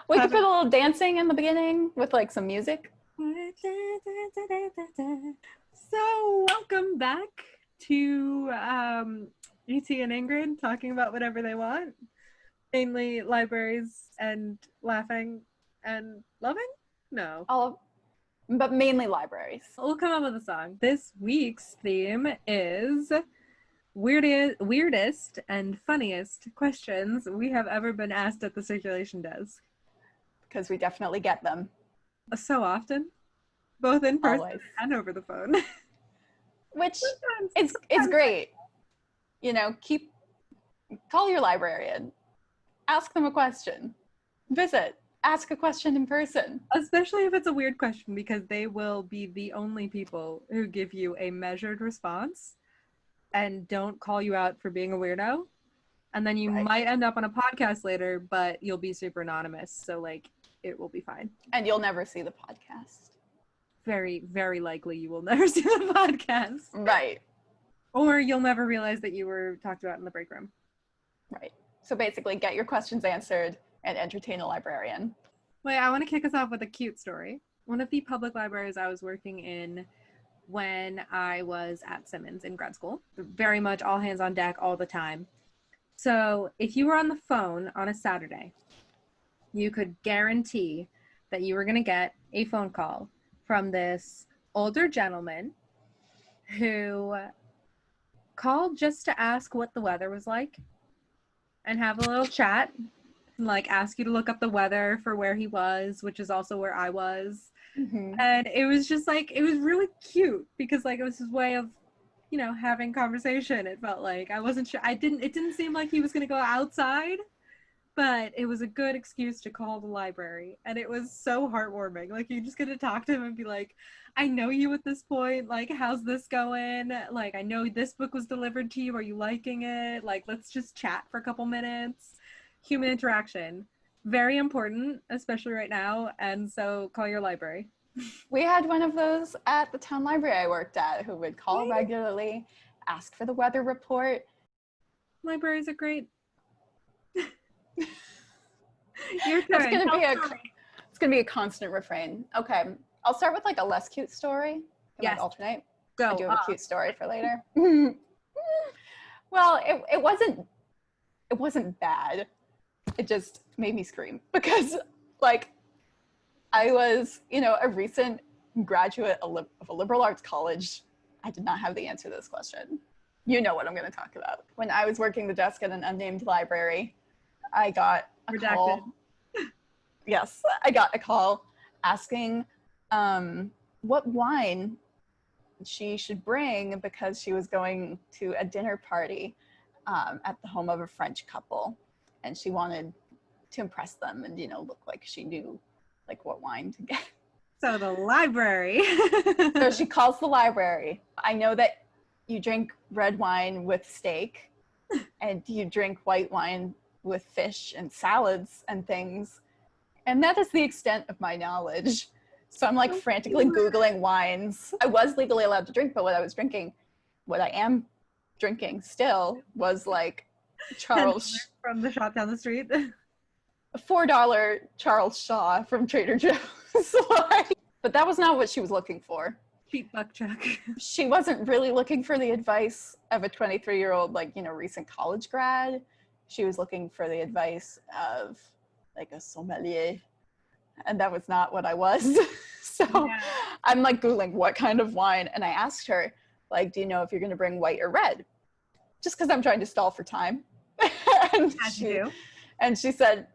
We could put a little dancing in the beginning with like some music. So welcome back to E.T. and Ingrid talking about whatever they want. Mainly libraries and laughing and loving? No. But mainly libraries. We'll come up with a song. This week's theme is weirdest and funniest questions we have ever been asked at the circulation desk. Because we definitely get them. So often. Both in person Always. and over the phone. Which it's great. You know, call your librarian. Ask them a question. Visit. Ask a question in person. Especially if it's a weird question, because they will be the only people who give you a measured response and don't call you out for being a weirdo. And then you might end up on a podcast later, but you'll be super anonymous. So like, it will be fine. And you'll never see the podcast. Very, very likely you will never see the podcast. Right. Or you'll never realize that you were talked about in the break room. Right. So basically, get your questions answered and entertain a librarian. Wait, I want to kick us off with a cute story. One of the public libraries I was working in when I was at Simmons in grad school, very much all hands on deck all the time. So if you were on the phone on a Saturday, you could guarantee that you were going to get a phone call from this older gentleman who called just to ask what the weather was like and have a little chat and like ask you to look up the weather for where he was, which is also where I was. Mm-hmm. And it was just like, it was really cute because like it was his way of, you know, having conversation. It felt like I wasn't sure. It didn't seem like he was going to go outside, but it was a good excuse to call the library. And it was so heartwarming. Like you just get to talk to him and be like, I know you at this point. Like, how's this going? Like, I know this book was delivered to you. Are you liking it? Like, let's just chat for a couple minutes. Human interaction. Very important, especially right now. And so call your library. We had one of those at the town library I worked at who would call regularly, ask for the weather report. Libraries are great. Your turn. It's gonna be a constant refrain. Okay, I'll start with like a less cute story. Can I alternate? Go. I do have a cute story for later. Well, it wasn't bad. It just made me scream because like I was, you know, a recent graduate of a liberal arts college. I did not have the answer to this question. You know what I'm going to talk about. When I was working the desk at an unnamed library, I got a call. Yes, I got a call asking what wine she should bring because she was going to a dinner party at the home of a French couple, and she wanted to impress them and, you know, look like she knew like what wine to get. So the library. So she calls the library. I know that you drink red wine with steak and you drink white wine with fish and salads and things. And that is the extent of my knowledge. So I'm like frantically Googling wines. I was legally allowed to drink, but what I am drinking still was like Charles. From the shop down the street. A $4 Charles Shaw from Trader Joe's. But that was not what she was looking for. Cheap buck chuck. She wasn't really looking for the advice of a 23-year-old, like, you know, recent college grad. She was looking for the advice of like a sommelier. And that was not what I was. So yeah. I'm like Googling what kind of wine. And I asked her, like, do you know if you're going to bring white or red? Just because I'm trying to stall for time. And she said,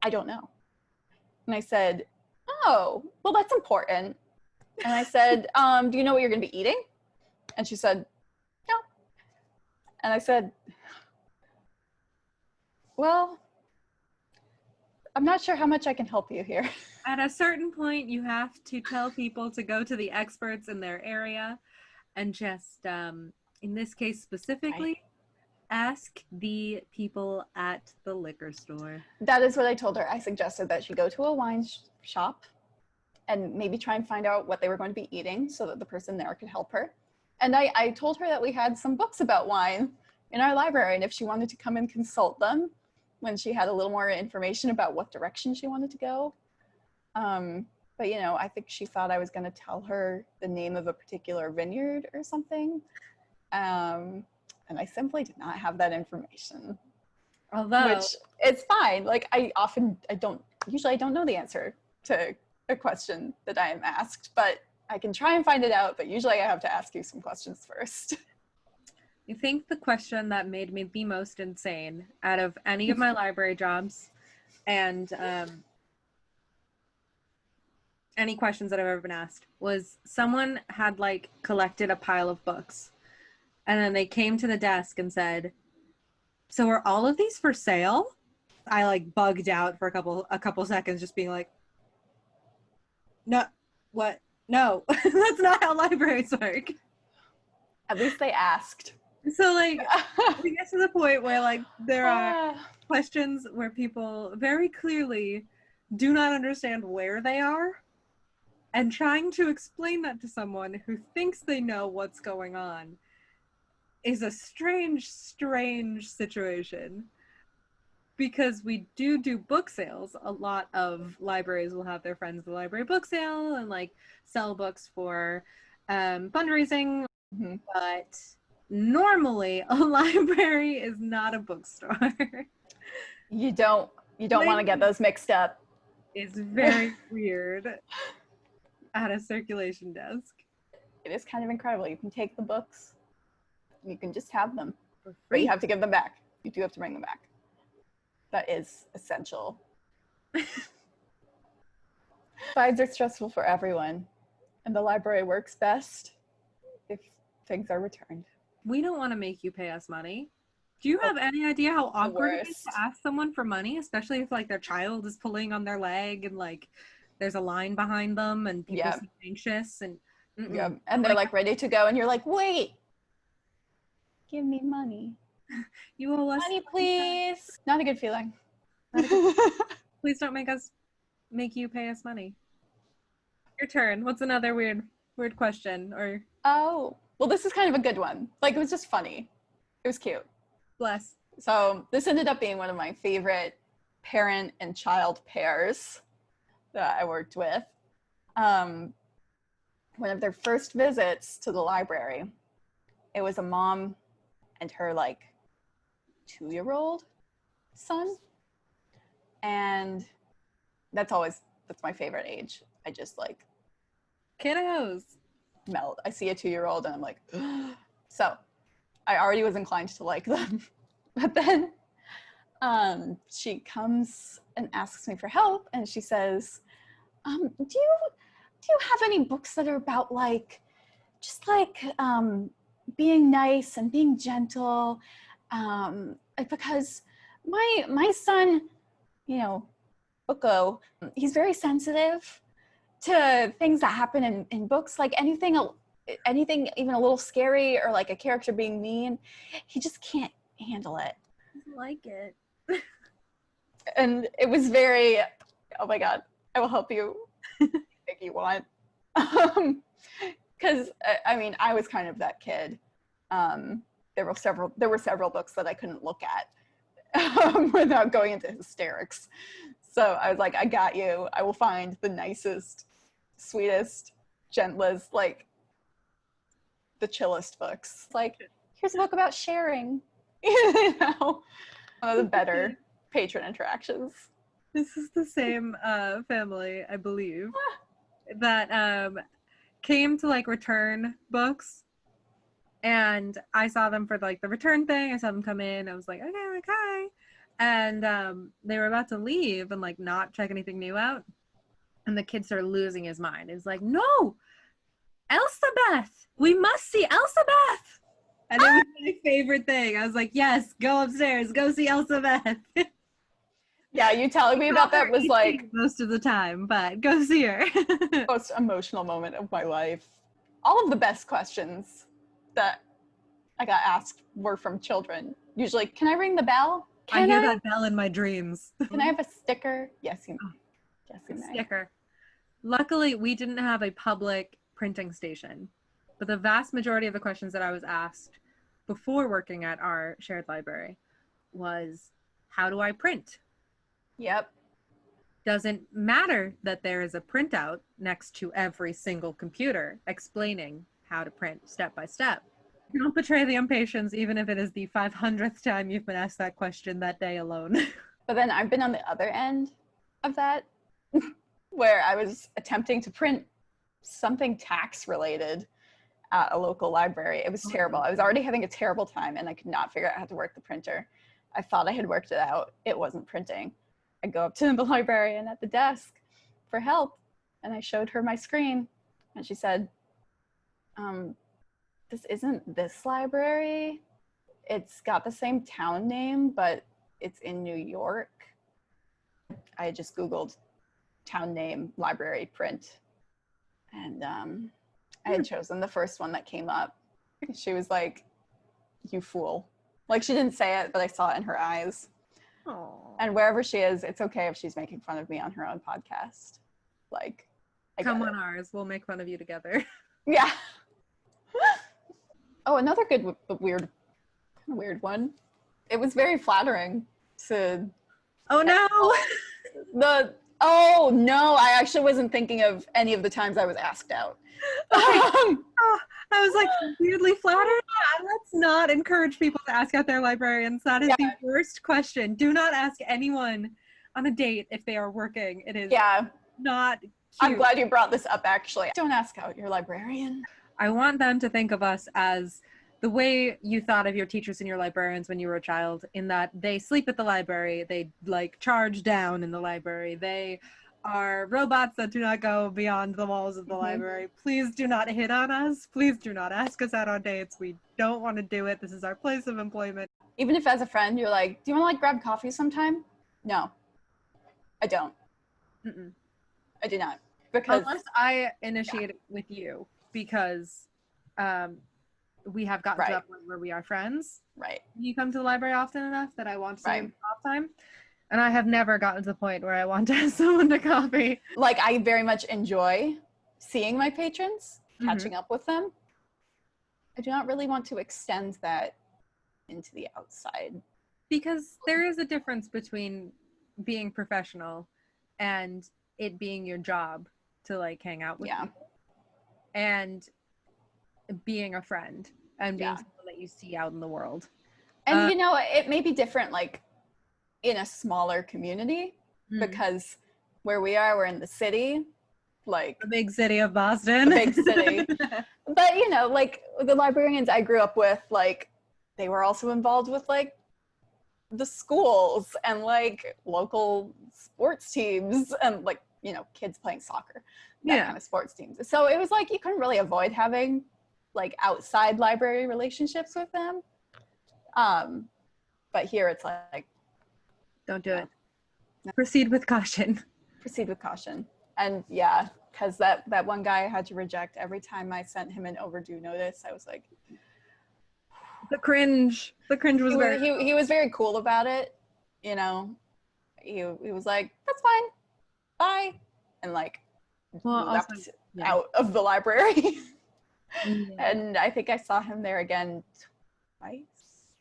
I don't know. And I said, oh, well, that's important. And I said, do you know what you're going to be eating? And she said, no. And I said, well, I'm not sure how much I can help you here. At a certain point, you have to tell people to go to the experts in their area and just, in this case specifically, ask the people at the liquor store. That is what I told her. I suggested that she go to a wine shop and maybe try and find out what they were going to be eating so that the person there could help her. And I told her that we had some books about wine in our library, and if she wanted to come and consult them, when she had a little more information about what direction she wanted to go. But you know, I think she thought I was going to tell her the name of a particular vineyard or something. And I simply did not have that information. Although, which it's fine. Like I don't know the answer to a question that I am asked, but I can try and find it out, but usually I have to ask you some questions first. I think the question that made me the most insane out of any of my library jobs and any questions that I've ever been asked was someone had like collected a pile of books and then they came to the desk and said, "So are all of these for sale?" I like bugged out for a couple seconds just being like, "No, what? No, that's not how libraries work." At least they asked. So like we get to the point where like there are questions where people very clearly do not understand where they are, and trying to explain that to someone who thinks they know what's going on is a strange situation. Because we do book sales. A lot of libraries will have their friends at the library book sale and like sell books for fundraising. Mm-hmm. But normally a library is not a bookstore. You don't want to get those mixed up. It's very weird at a circulation desk. It is kind of incredible. You can take the books, you can just have them, For but you free. have to give them back. You do have to bring them back. That is essential. Fines are stressful for everyone, and the library works best if things are returned. We don't want to make you pay us money. Do you have any idea how awkward it is worst. to ask someone for money, especially if like their child is pulling on their leg and like there's a line behind them and people seem anxious and yeah, and they're like ready to go, and you're like, wait, give me money. You owe us Money, please. Not a good feeling. Please don't make you pay us money. Your turn. What's another weird question? Or Oh, well, this is kind of a good one. Like, it was just funny. It was cute. bless. So this ended up being one of my favorite parent and child pairs that I worked with. One of their first visits to the library, it was a mom and her like 2-year-old son. And that's my favorite age. I just like Kiddos. melt. I see a 2-year-old and I'm like, so I already was inclined to like them. But then she comes and asks me for help, and she says, do you have any books that are about like just like being nice and being gentle? Because my son, you know, Bucko, he's very sensitive to things that happen in books, like anything even a little scary or like a character being mean, he just can't handle it. Doesn't like it. And it was very, oh my God, I will help you if you want. Because I mean, I was kind of that kid. There were several books that I couldn't look at without going into hysterics. So I was like, I got you. I will find the nicest, sweetest, gentlest, like the chillest books. Like, here's a book about sharing. You know, one of the better patron interactions. This is the same family, I believe, that came to like return books, and I saw them for like the return thing. I saw them come in. I was like, okay, and they were about to leave and like not check anything new out, and the kid started losing his mind. It was like, no, Elsabeth, we must see Elsabeth. And it was my favorite thing. I was like, yes, go upstairs, go see Elsabeth. Yeah, you telling me about that was like most of the time, but go see her. most emotional moment of my life. All of the best questions that I got asked were from children. Usually, can I ring the bell? I hear that bell in my dreams. Can I have a sticker? Yes, you may. Yes, you may. Sticker. Luckily, we didn't have a public printing station, but the vast majority of the questions that I was asked before working at our shared library was, how do I print? Yep. Doesn't matter that there is a printout next to every single computer explaining how to print step by step. Don't betray the impatience, even if it is the 500th time you've been asked that question that day alone. But then I've been on the other end of that, where I was attempting to print something tax related at a local library. It was terrible. I was already having a terrible time and I could not figure out how to work the printer. I thought I had worked it out. It wasn't printing. I go up to the librarian at the desk for help and I showed her my screen and she said, this isn't this library. It's got the same town name, but it's in New York. I just Googled town name library print and I had chosen the first one that came up. She was like, you fool. Like, she didn't say it, but I saw it in her eyes. Aww. And wherever she is, it's okay if she's making fun of me on her own podcast. Like, come on ours. We'll make fun of you together. Yeah. Oh, another good but weird one. It was very flattering to... Oh, no! Oh, no, I actually wasn't thinking of any of the times I was asked out. I was like weirdly flattered. Let's not encourage people to ask out their librarians. That is the worst question. Do not ask anyone on a date if they are working. It is not cute. I'm glad you brought this up, actually. Don't ask out your librarian. I want them to think of us as the way you thought of your teachers and your librarians when you were a child, in that they sleep at the library, they like charge down in the library, they are robots that do not go beyond the walls of the library. Please do not hit on us. Please do not ask us out on dates. We don't want to do it. This is our place of employment. Even if as a friend you're like, do you want to like grab coffee sometime? No, I don't. Mm-mm. I do not. Because unless I initiate it with you, because we have gotten to that point where we are friends. Right. You come to the library often enough that I want to see you off time. And I have never gotten to the point where I want to ask someone to coffee. Like, I very much enjoy seeing my patrons, catching up with them. I do not really want to extend that into the outside. Because there is a difference between being professional and it being your job to like hang out with people. And being a friend and being someone that you see out in the world. And you know, it may be different like in a smaller community because where we are, we're in the city, like the big city of Boston. The big city. But you know, like the librarians I grew up with, like they were also involved with like the schools and like local sports teams and like, you know, kids playing soccer, that kind of sports teams. So it was like you couldn't really avoid having like outside library relationships with them. But here it's like, don't do it. Proceed with caution. Proceed with caution. And yeah, because that one guy I had to reject every time I sent him an overdue notice. I was like, the cringe was he was very cool about it, you know. He was like, that's fine, bye, and like left out of the library. And I think I saw him there again twice.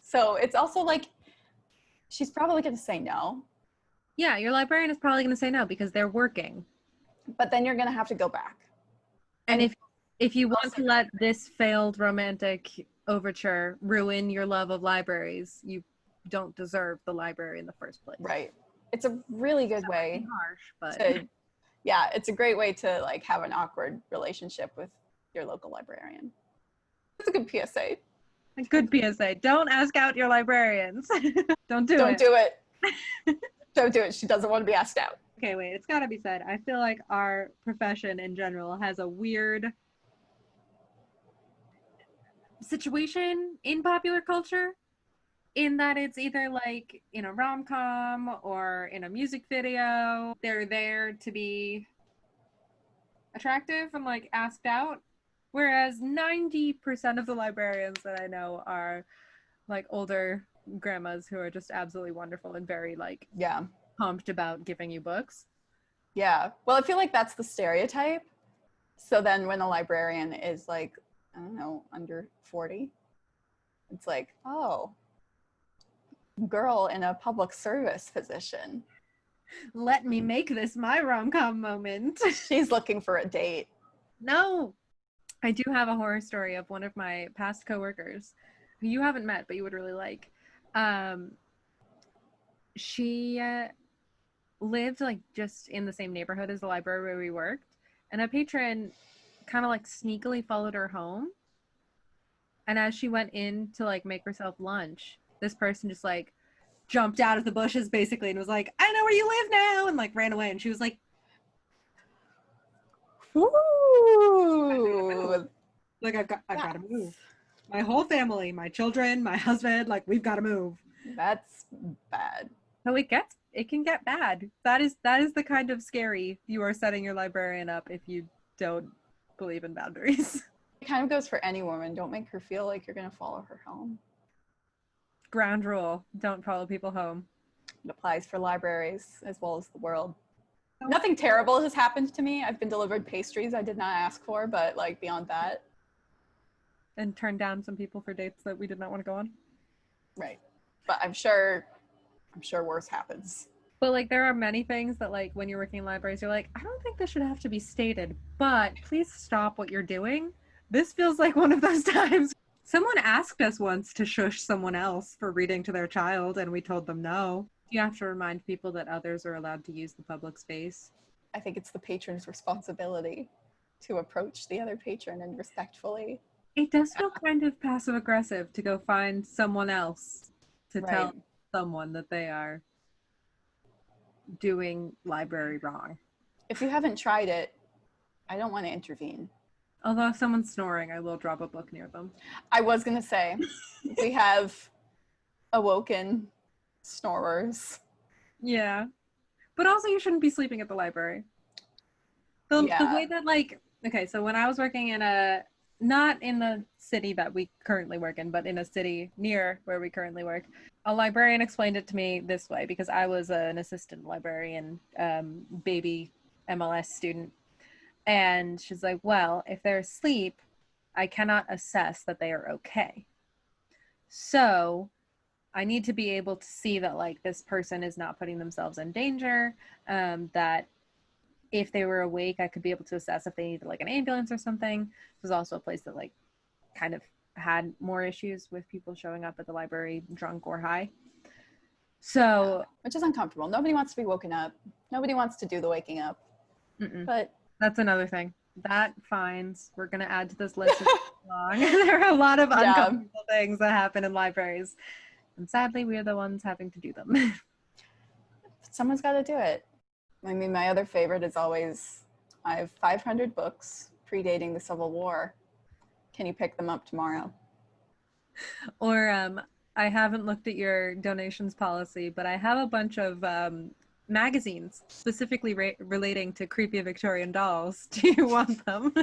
So it's also like, she's probably going to say no. Yeah, your librarian is probably going to say no because they're working. But then you're going to have to go back. And if you want to let this failed romantic overture ruin your love of libraries, you don't deserve the library in the first place. Right. It's a really good way. Harsh, but it's a great way to like have an awkward relationship with your local librarian. It's a good PSA. A good PSA. Don't ask out your librarians. Don't do it. Don't do it. Don't do it. She doesn't want to be asked out. Okay, wait. It's got to be said. I feel like our profession in general has a weird situation in popular culture, in that it's either like in a rom-com or in a music video. They're there to be attractive and like asked out. Whereas 90% of the librarians that I know are like older grandmas who are just absolutely wonderful and very like pumped about giving you books. Yeah. Well, I feel like that's the stereotype. So then when a librarian is like, I don't know, under 40, it's like, oh, girl in a public service position. Let me make this my rom-com moment. She's looking for a date. No. I do have a horror story of one of my past coworkers who you haven't met, but you would really like. She lived like just in the same neighborhood as the library where we worked, and a patron kind of like sneakily followed her home. And as she went in to like make herself lunch, this person just like jumped out of the bushes basically and was like, "I know where you live now," and like ran away. And she was like, Ooh, like I've got to move. My whole family, my children, my husband, like we've got to move. that's bad. So it can get bad. That is the kind of scary you are setting your librarian up if you don't believe in boundaries. It kind of goes for any woman. Don't make her feel like you're going to follow her home. Ground rule: don't follow people home. It applies for libraries as well as the world. Nothing terrible has happened to me. I've been delivered pastries I did not ask for, but like beyond that. And turn down some people for dates that we did not want to go on. Right. But I'm sure worse happens. But like there are many things that like when you're working in libraries, you're like, I don't think this should have to be stated, but please stop what you're doing. This feels like one of those times. Someone asked us once to shush someone else for reading to their child, and we told them no. You have to remind people that others are allowed to use the public space. I think it's the patron's responsibility to approach the other patron and respectfully. It does feel kind of passive aggressive to go find someone else to tell someone that they are doing library wrong. If you haven't tried it, I don't want to intervene. Although if someone's snoring, I will drop a book near them. I was going to say, we have awoken snorers. Yeah. But also you shouldn't be sleeping at the library. The way that like, okay, so when I was working in not in the city that we currently work in, but in a city near where we currently work, a librarian explained it to me this way because I was an assistant librarian, baby MLS student. And she's like, well, if they're asleep, I cannot assess that they are okay. So I need to be able to see that like this person is not putting themselves in danger, that if they were awake, I could be able to assess if they needed like an ambulance or something. This was also a place that like kind of had more issues with people showing up at the library drunk or high. So, which is uncomfortable. Nobody wants to be woken up. Nobody wants to do the waking up. But that's another thing. That fines. We're going to add to this list. Long. There are a lot of uncomfortable things that happen in libraries. And sadly, we are the ones having to do them. Someone's got to do it. I mean, my other favorite is always, I have 500 books predating the Civil War. Can you pick them up tomorrow? Or I haven't looked at your donations policy, but I have a bunch of magazines specifically relating to creepy Victorian dolls. Do you want them?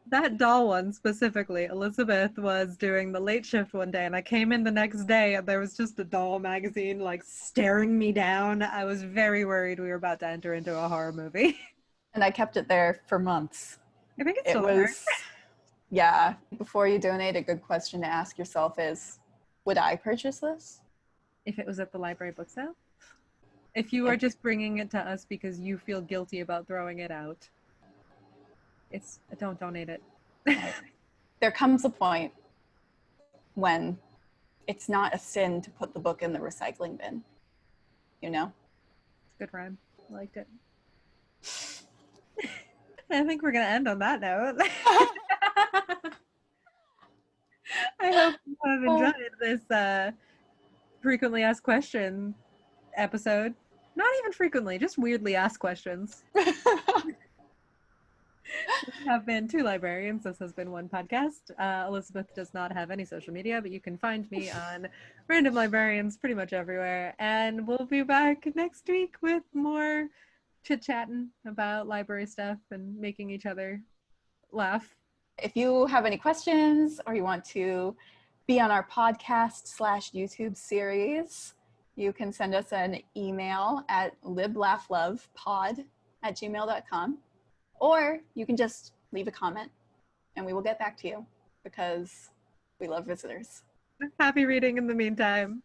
That doll one specifically, Elizabeth was doing the late shift one day and I came in the next day and there was just a doll magazine like staring me down. I was very worried we were about to enter into a horror movie. And I kept it there for months. I think it's still there. Yeah. Before you donate, a good question to ask yourself is, would I purchase this? If it was at the library book sale? If you are just bringing it to us because you feel guilty about throwing it out, don't donate it. There comes a point when it's not a sin to put the book in the recycling bin, you know? Good rhyme. I liked it. I think we're going to end on that note. I hope you have enjoyed this frequently asked question episode. Not even frequently, just weirdly asked questions. We have been two librarians. This has been one podcast. Elizabeth does not have any social media, but you can find me on Random Librarians pretty much everywhere. And we'll be back next week with more chit-chatting about library stuff and making each other laugh. If you have any questions or you want to be on our podcast/YouTube series, you can send us an email at liblaughlovepod@gmail.com. Or you can just leave a comment and we will get back to you because we love visitors. Happy reading in the meantime.